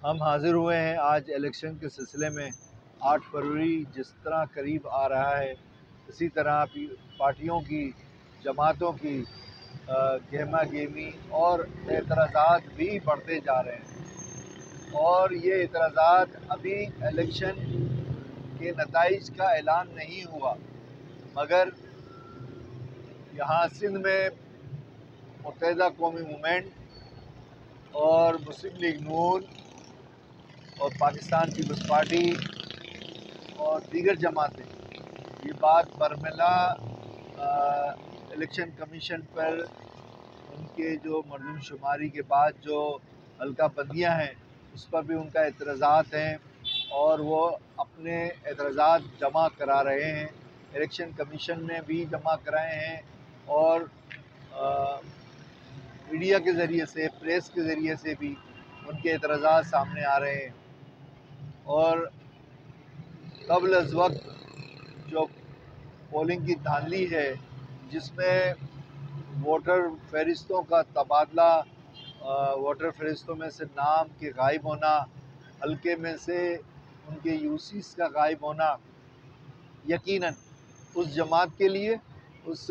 ہم حاضر ہوئے ہیں آج الیکشن کے سلسلے میں۔ 8 فروری جس طرح قریب آ رہا ہے اسی طرح پارٹیوں کی، جماعتوں کی گہما گہمی اور اعتراضات بھی بڑھتے جا رہے ہیں، اور یہ اعتراضات ابھی الیکشن کے نتائج کا اعلان نہیں ہوا، مگر یہاں سندھ میں متحدہ قومی موومنٹ اور مسلم لیگ نون اور پاکستان پیپلز پارٹی اور دیگر جماعتیں یہ بات برملا الیکشن کمیشن پر ان کے جو مردم شماری کے بعد جو حلقہ بندیاں ہیں اس پر بھی ان کا اعتراضات ہیں، اور وہ اپنے اعتراضات جمع کرا رہے ہیں، الیکشن کمیشن نے بھی جمع کرائے ہیں، اور میڈیا کے ذریعے سے، پریس کے ذریعے سے بھی ان کے اعتراضات سامنے آ رہے ہیں۔ اور قبل از وقت جو پولنگ کی دھاندلی ہے، جس میں ووٹر فہرستوں کا تبادلہ، ووٹر فہرستوں میں سے نام کے غائب ہونا، حلقے میں سے ان کے یوسیز کا غائب ہونا، یقیناً اس جماعت کے لیے، اس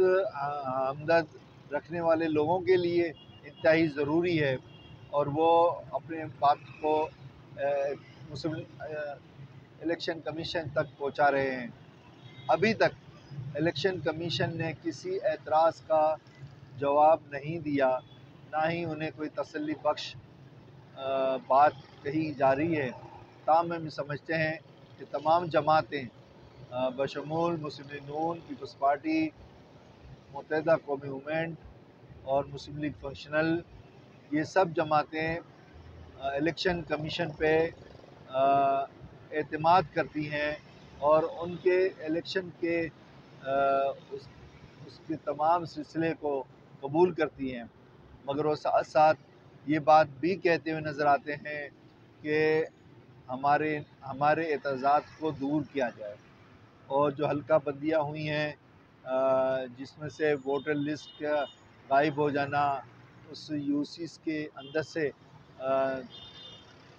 ہمدرد رکھنے والے لوگوں کے لیے انتہائی ضروری ہے، اور وہ اپنے بات کو الیکشن کمیشن تک پہنچا رہے ہیں۔ ابھی تک الیکشن کمیشن نے کسی اعتراض کا جواب نہیں دیا، نہ ہی انہیں کوئی تسلی بخش بات کہی جا رہی ہے۔ تاہم ہم سمجھتے ہیں کہ تمام جماعتیں بشمول مسلم لیگ نون، پیپلز پارٹی، متحدہ قومی موومنٹ اور مسلم لیگ فنکشنل، یہ سب جماعتیں الیکشن کمیشن پہ اعتماد کرتی ہیں اور ان کے الیکشن کے اس کے تمام سلسلے کو قبول کرتی ہیں، مگر وہ ساتھ ساتھ یہ بات بھی کہتے ہوئے نظر آتے ہیں کہ ہمارے اعتراضات کو دور کیا جائے، اور جو حلقہ بندیاں ہوئی ہیں جس میں سے ووٹر لسٹ کا غائب ہو جانا، اس یوسیز کے اندر سے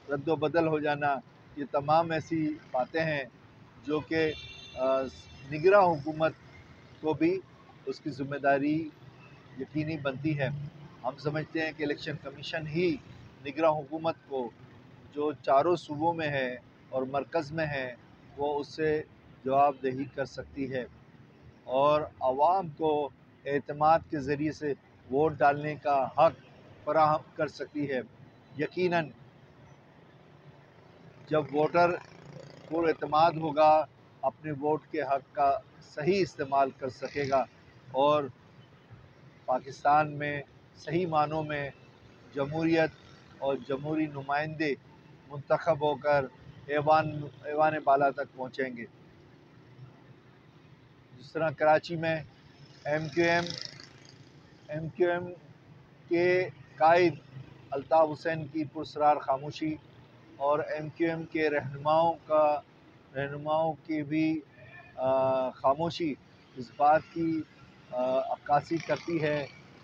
رد و بدل ہو جانا، یہ تمام ایسی باتیں ہیں جو کہ نگراں حکومت کو بھی اس کی ذمہ داری یقینی بنتی ہے۔ ہم سمجھتے ہیں کہ الیکشن کمیشن ہی نگراں حکومت کو جو چاروں صوبوں میں ہے اور مرکز میں ہے وہ اس سے جواب دہی کر سکتی ہے، اور عوام کو اعتماد کے ذریعے سے ووٹ ڈالنے کا حق فراہم کر سکتی ہے۔ یقیناً جب ووٹر پر اعتماد ہوگا، اپنے ووٹ کے حق کا صحیح استعمال کر سکے گا، اور پاکستان میں صحیح معنوں میں جمہوریت اور جمہوری نمائندے منتخب ہو کر ایوان بالا تک پہنچیں گے۔ جس طرح کراچی میں ایم کیو ایم کے قائد الطاف حسین کی پراسرار خاموشی، اور ایم کیو ایم کے رہنماؤں کی بھی خاموشی اس بات کی عکاسی کرتی ہے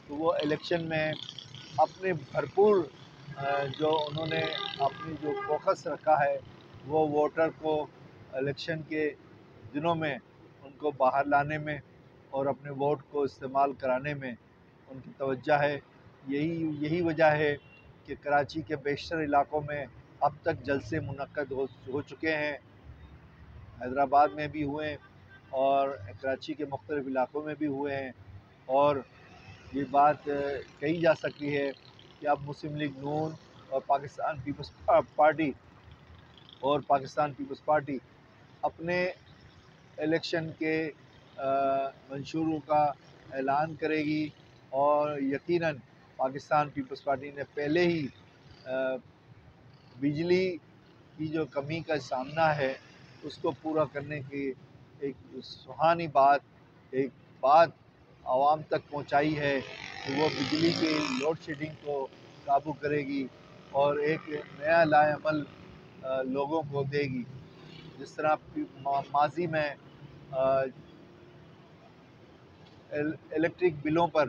کہ وہ الیکشن میں اپنے بھرپور جو انہوں نے اپنی جو فوکس رکھا ہے وہ ووٹر کو الیکشن کے دنوں میں ان کو باہر لانے میں اور اپنے ووٹ کو استعمال کرانے میں ان کی توجہ ہے۔ یہی وجہ ہے کہ کراچی کے بیشتر علاقوں میں اب تک جلسے منعقد ہو چکے ہیں، حیدرآباد میں بھی ہوئے اور کراچی کے مختلف علاقوں میں بھی ہوئے ہیں، اور یہ بات کہی جا سکتی ہے کہ اب مسلم لیگ نون اور پاکستان پیپلز پارٹی اپنے الیکشن کے منشوروں کا اعلان کرے گی، اور یقیناً پاکستان پیپلز پارٹی نے پہلے ہی بجلی کی جو کمی کا سامنا ہے اس کو پورا کرنے کی ایک سہانی بات عوام تک پہنچائی ہے کہ وہ بجلی کی لوڈ شیڈنگ کو قابو کرے گی اور ایک نیا لائے عمل لوگوں کو دے گی۔ جس طرح ماضی میں الیکٹرک بلوں پر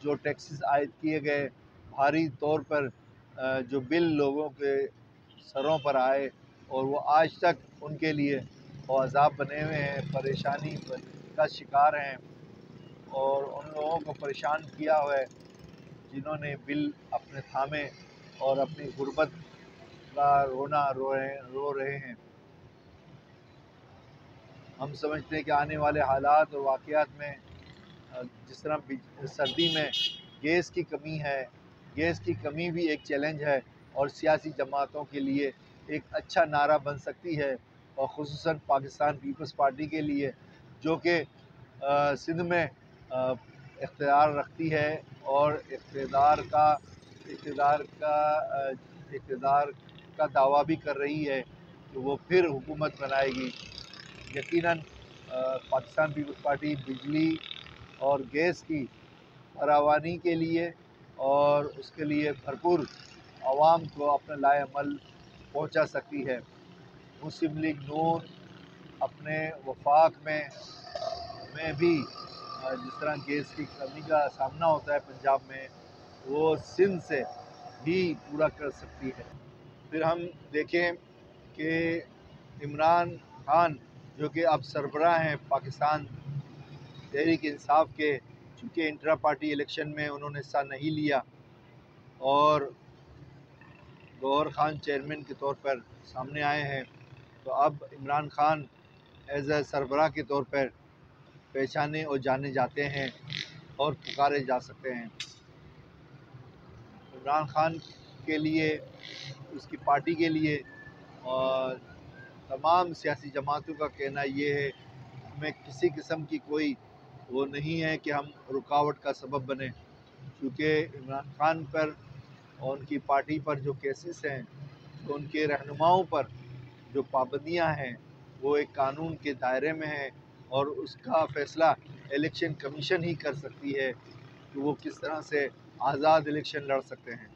جو ٹیکسز عائد کیے گئے، بھاری طور پر جو بل لوگوں کے سروں پر آئے اور وہ آج تک ان کے لیے عذاب بنے ہوئے ہیں، پریشانی کا شکار ہیں، اور ان لوگوں کو پریشان کیا ہوا ہے جنہوں نے بل اپنے تھامے اور اپنی غربت کا رونا رو رہے ہیں۔ ہم سمجھتے ہیں کہ آنے والے حالات اور واقعات میں جس طرح سردی میں گیس کی کمی ہے، گیس کی کمی بھی ایک چیلنج ہے اور سیاسی جماعتوں کے لیے ایک اچھا نعرہ بن سکتی ہے، اور خصوصاً پاکستان پیپلز پارٹی کے لیے جو کہ سندھ میں اقتدار رکھتی ہے اور اقتدار کا دعویٰ بھی کر رہی ہے کہ وہ پھر حکومت بنائے گی۔ یقیناً پاکستان پیپلز پارٹی بجلی اور گیس کی فراوانی کے لیے اور اس کے لیے بھرپور عوام کو اپنے لائے عمل پہنچا سکتی ہے۔ مسلم لیگ نون اپنے وفاق میں بھی جس طرح گیس کی کمی کا سامنا ہوتا ہے پنجاب میں، وہ سندھ سے بھی پورا کر سکتی ہے۔ پھر ہم دیکھیں کہ عمران خان جو کہ اب سربراہ ہیں پاکستان تحریک انصاف کے، چونکہ انٹرا پارٹی الیکشن میں انہوں نے حصہ نہیں لیا اور گوہر خان چیئرمین کے طور پر سامنے آئے ہیں، تو اب عمران خان ایز اے سربراہ کے طور پر پہچانے اور جانے جاتے ہیں اور پکارے جا سکتے ہیں۔ عمران خان کے لیے، اس کی پارٹی کے لیے اور تمام سیاسی جماعتوں کا کہنا یہ ہے ہمیں کسی قسم کی کوئی وہ نہیں ہے کہ ہم رکاوٹ کا سبب بنیں، کیونکہ عمران خان پر اور ان کی پارٹی پر جو کیسز ہیں، تو ان کے رہنماؤں پر جو پابندیاں ہیں وہ ایک قانون کے دائرے میں ہیں، اور اس کا فیصلہ الیکشن کمیشن ہی کر سکتی ہے کہ وہ کس طرح سے آزاد الیکشن لڑ سکتے ہیں۔